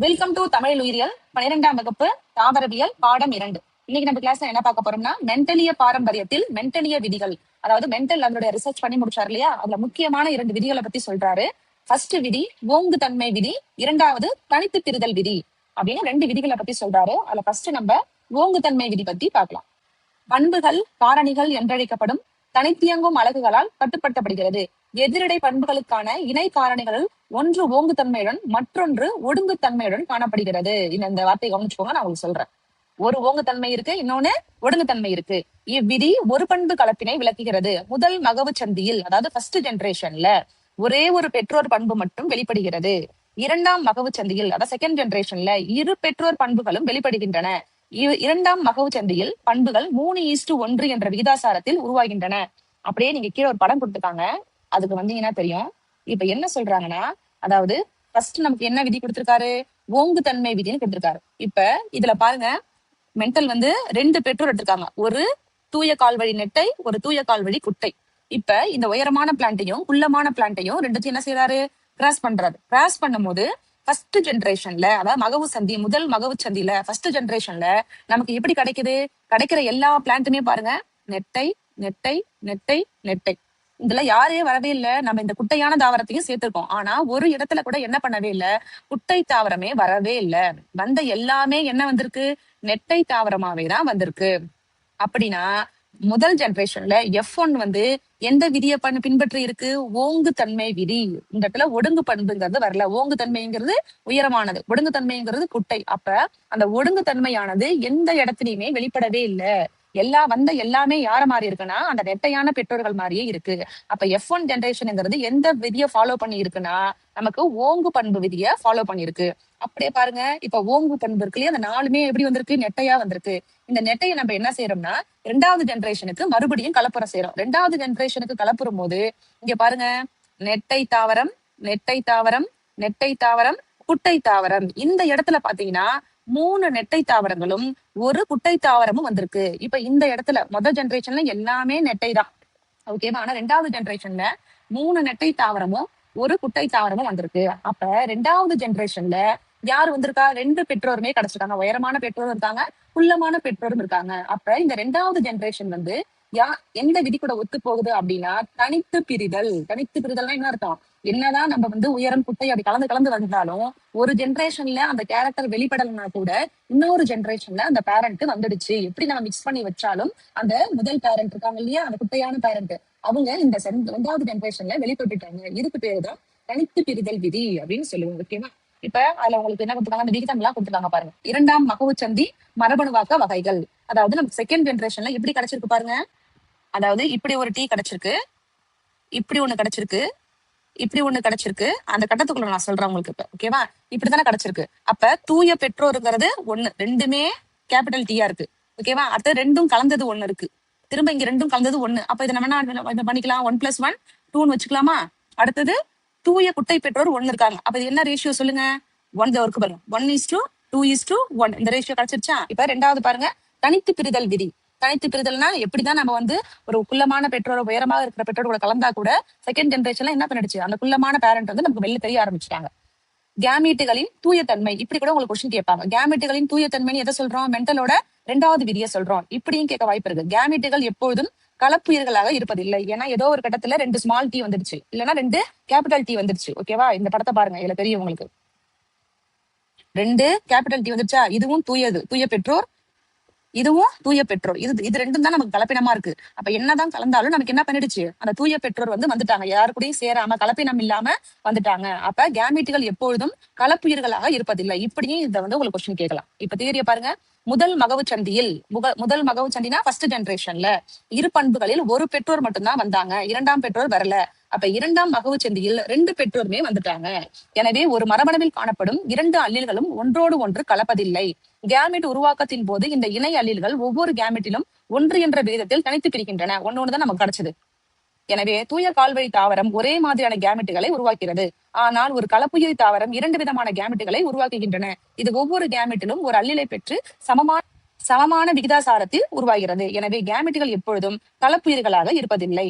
Welcome to Tamil உயிரியல் 12ஆம் வகுப்பு தாவரவியல் பாடம் 2. இன்னைக்கு நம்ம கிளாஸ்ல என்ன பார்க்க போறோம்னா மென்டலிய பாரம்பரியத்தில் மென்டலிய விதிகள். அதாவது மென்டல் அதனுடைய ரிசர்ச் பண்ணி முடிச்சாரு இல்லையா, அதுல முக்கியமான 2 விதிகளை பத்தி சொல்றாரு. ஃபர்ஸ்ட் விதி ஓங்கு தன்மை விதி, இரண்டாவது தனித்து பிரிதல் விதி அப்படின்னு 2 விதிகளை பத்தி சொல்றாரு. அதுல ஃபர்ஸ்ட் நம்ம ஓங்கு தன்மை விதி பத்தி பார்க்கலாம். பண்புகள் காரணிகள் என்றழைக்கப்படும் தனித்தியங்கும் அலகுகளால் கட்டுப்படுத்தப்படுகிறது. எதிரிடை பண்புகளுக்கான இணை காரணிகள் ஒன்று ஓங்குத்தன்மையுடன் மற்றொன்று ஒடுங்குத்தன்மையுடன் காணப்படுகிறது. இந்த வார்த்தையை கவனிச்சுக்கோங்க, நான் உங்களுக்கு சொல்றேன். ஒரு ஓங்குத்தன்மை இருக்கு, இன்னொன்னு ஒடுங்குத்தன்மை இருக்கு. இவ்விதி ஒரு பண்பு கலப்பினை விளக்குகிறது. முதல் மகவு சந்தியில், அதாவது ஃபர்ஸ்ட் ஜெனரேஷன்ல ஒரே ஒரு பெற்றோர் பண்பு மட்டும் வெளிப்படுகிறது. இரண்டாம் மகவு சந்தியில், அதாவது செகண்ட் ஜெனரேஷன்ல இரு பெற்றோர் பண்புகளும் வெளிப்படுகின்றன. இரண்டாம் மகவு சந்தியில் பண்புகள் 3:1 என்ற விகிதாசாரத்தில் உருவாகின்றன. அப்படியே நீங்க கீழே ஒரு படம் கொடுத்துருக்காங்க, அதுக்கு வந்தீங்கன்னா தெரியும். இப்ப என்ன சொல்றாங்கன்னா, அதாவது ஃபர்ஸ்ட் நமக்கு என்ன விதி கொடுத்திருக்காரு, ஓங்கு தன்மை விதின்னு கொடுத்திருக்காரு. இப்ப இதுல பாருங்க, மென்டல் 2 பெற்றோர் எடுத்திருக்காங்க. ஒரு தூய கால்வழி நெட்டை, ஒரு தூய கால்வழி குட்டை. இப்ப இந்த உயரமான பிளான்ட்டையும் குள்ளமான பிளான்ட்டையும் ரெண்டுத்தையும் என்ன செய்யறாரு, கிராஸ் பண்றாரு. கிராஸ் பண்ணும் போது ஃபர்ஸ்ட் ஜெனரேஷன்ல, அதாவது மகவு சந்தி, முதல் மகவு சந்தியில ஃபர்ஸ்ட் ஜெனரேஷன்ல நமக்கு எப்படி கிடைக்குது, கிடைக்கிற எல்லா பிளான்ட்டுமே பாருங்க நெட்டை நெட்டை நெட்டை நெட்டை. இதுல யாரே வரவே இல்லை. நம்ம இந்த குட்டையான தாவரத்தையும் சேர்த்திருக்கோம். ஆனா ஒரு இடத்துல கூட என்ன பண்ணவே இல்லை, குட்டை தாவரமே வரவே இல்லை. வந்த எல்லாமே என்ன வந்திருக்கு, நெட்டை தாவரமாவே தான் வந்திருக்கு. அப்படின்னா முதல் ஜெனரேஷன்ல F1 எந்த விதியை பின்பற்றி இருக்கு, ஓங்கு தன்மை விதி. இந்த இடத்துல ஒடுங்கு பண்புங்கிறது வரல. ஓங்கு தன்மைங்கிறது உயரமானது, ஒடுங்கு தன்மைங்கிறது குட்டை. அப்ப அந்த ஒடுங்கு தன்மையானது எந்த இடத்துலயுமே வெளிப்படவே இல்லை. எல்லாமே யார மாதிரி இருக்குன்னா அந்த நெட்டையான பெற்றோர்கள் மாதிரியே இருக்கு. அப்ப F1 ஜெனரேஷன்ங்கிறது எந்த விதியை ஃபாலோ பண்ணி இருக்குன்னா நமக்கு ஓங்கு பண்பு விதியை ஃபாலோ பண்ணிருக்கு. அப்படியே பாருங்க, இப்ப ஓங்கு பண்பு இருக்கு இல்லையா, அந்த 4மே எப்படி வந்திருக்கு, நெட்டையா வந்திருக்கு. இந்த நெட்டையை நம்ம என்ன செய்யறோம்னா 2வது ஜெனரேஷனுக்கு மறுபடியும் கலப்புறம் செய்யறோம். 2வது ஜெனரேஷனுக்கு கலப்புறும் போது இங்க பாருங்க, நெட்டை தாவரம் நெட்டை தாவரம் நெட்டை தாவரம் குட்டை தாவரம். இந்த இடத்துல பாத்தீங்கன்னா 3 நெட்டை தாவரங்களும் ஒரு குட்டை தாவரமும் வந்திருக்கு. இப்ப இந்த இடத்துல முதல் ஜெனரேஷன்ல எல்லாமே நெட்டை தான், ஓகேவா. ஆனா 2வது ஜெனரேஷன்ல 3 நெட்டை தாவரமும் ஒரு குட்டை தாவரமும் வந்திருக்கு. அப்ப 2வது ஜெனரேஷன்ல யாரு வந்திருக்கா, 2 பெற்றோருமே கிடைச்சிருக்காங்க. உயரமான பெற்றோரும் இருக்காங்க, குள்ளமான பெற்றோரும் இருக்காங்க. அப்ப இந்த 2வது ஜெனரேஷன் எந்த விதி கூட ஒத்து போகுது அப்படின்னா தனித்து பிரிதல். தனித்து பிரிதல்னா என்ன அர்த்தம், என்னதான் நம்ம உயரம் குட்டை அப்படி கலந்து வந்தாலும் ஒரு ஜெனரேஷன்ல அந்த கேரக்டர் வெளிப்படலைன்னா கூட இன்னொரு ஜெனரேஷன்ல அந்த பேரண்ட் வந்துடுச்சு. எப்படி நம்ம மிக்ஸ் பண்ணி வச்சாலும் அந்த முதல் பேரண்ட் இருக்காங்க இல்லையா, அந்த குட்டையான பேரண்ட், அவங்க இந்த 2வது ஜெனரேஷன்ல வெளிப்பட்டுட்டாங்க. இதுக்கு பேருதான் தனித்து பிரிதல் விதி அப்படின்னு சொல்லுவோம், ஓகேவா. இப்ப அதுல உங்களுக்கு என்ன கொடுத்துருக்காங்க, அந்த விகிதம் எல்லாம் கொடுத்துருக்காங்க பாருங்க. இரண்டாம் மகவு சந்தி மரபணுவாக்க வகைகள். அதாவது நமக்கு செகண்ட் ஜெனரேஷன்ல எப்படி கிடைச்சிருக்கு பாருங்க, அதாவது இப்படி ஒரு டீ கிடைச்சிருக்கு, இப்படி ஒண்ணு கிடைச்சிருக்கு, இப்படி ஒண்ணு கிடைச்சிருக்கு. அந்த கட்டத்துக்குள்ள நான் சொல்றேன் உங்களுக்கு இப்ப, ஓகேவா. இப்படித்தானே கிடைச்சிருக்கு. அப்ப தூய பெற்றோருங்கிறது 1, 2மே கேபிட்டல் டீயா இருக்கு, ஓகேவா. அடுத்து 2ம் கலந்தது 1 இருக்கு, திரும்ப இங்க 2ம் கலந்தது 1. அப்ப இதை நம்ம என்ன பண்ணிக்கலாம், 1+1 2ன்னு வச்சுக்கலாமா. அடுத்தது தூய குட்டை பெற்றோர் 1 இருக்காங்க. அப்ப இது என்ன ரேஷியோ சொல்லுங்க, 1 இருக்கு பாருங்க, 1:2:1 இந்த ரேஷியோ கிடைச்சிருச்சா. இப்ப 2வது பாருங்க, தனித்து பிரிதல் விதி. தனித்து பிரிதல்னா எப்படிதான் நம்ம ஒரு குள்ளமான பெற்றோர் உயரமாக இருக்கிற பெற்றோர் கூட கலந்தா கூட செகண்ட் ஜெனரேஷன்ல என்ன பண்ணிடுச்சு, அந்த குள்ளமான பேரண்ட் நமக்கு வெளில தெரிய ஆரம்பிச்சிட்டாங்க. கேமீட்டுகளின் தூயத்தன்மை, இப்படி கூட உங்களுக்கு கொஸ்டின் கேட்பாங்க. கேமீட்டுகளின் தூயத்தன்மைன்னு எதை சொல்றோம், மென்டலோட 2வது விதியை சொல்றோம். இப்படியும் கேட்க வாய்ப்பு இருக்கு. கேமீட்டுகள் எப்பொழுதும் கலப்புயிர்களாக இருப்பதில்லை. ஏன்னா ஏதோ ஒரு கட்டத்துல 2 ஸ்மால் டி வந்துடுச்சு, இல்லைன்னா 2 கேபிட்டல் டி வந்துடுச்சு, ஓகேவா. இந்த படத்தை பாருங்க, இதுல தெரியும் உங்களுக்கு. 2 கேபிட்டல் டி வந்துருச்சா, இதுவும் தூய பெற்றோர், இதுவும் தூய பெற்றோர். இது 2ம் தான் நமக்கு கலப்பினமா இருக்கு. அப்ப என்னதான் கலந்தாலும் நமக்கு என்ன பண்ணிடுச்சு, அந்த தூய பெற்றோர் வந்துட்டாங்க, யாரு கூடயும் சேராம கலப்பினம் இல்லாம வந்துட்டாங்க. அப்ப கேமீட்டுகள் எப்பொழுதும் கலப்புயிர்களாக இருப்பதில்லை. இப்படியும் இதை உங்களுக்கு கொஸ்டின் கேட்கலாம். இப்ப தியரிய பாருங்க. முதல் மகவு சந்தியில், முதல் மகவு சந்தினா ஃபர்ஸ்ட் ஜெனரேஷன்ல இரு பண்புகளில் ஒரு பெற்றோர் மட்டும்தான் வந்தாங்க, 2ஆம் பெற்றோர் வரல. அப்ப 2ஆம் மகவு சந்தியில் 2 பெற்றோருமே வந்துட்டாங்க. எனவே ஒரு மரபணுவில் காணப்படும் 2 அல்லீல்களும் ஒன்றோடு ஒன்று கலப்பதில்லை. கேமெட் உருவாக்கத்தின் போது இந்த இணை அல்லீல்கள் ஒவ்வொரு கேமெட்டிலும் 1 என்ற விகிதத்தில் தனித்து பிரிக்கின்றன. ஒன்னொன்னுதான் நமக்கு கிடைச்சது. எனவே தூய கால்வழி தாவரம் ஒரே மாதிரியான கேமெட்டுகளை உருவாக்கிறது. ஆனால் ஒரு கலப்புயிரி தாவரம் 2 விதமான கேமெட்டுகளை உருவாக்குகின்றன. இது ஒவ்வொரு கேமெட்டிலும் ஒரு அல்லீலை பெற்று சமமான விகிதாசாரத்தில் உருவாகிறது. எனவே கேமெட்டுகள் எப்பொழுதும் கலப்புயிர்களாக இருப்பதில்லை.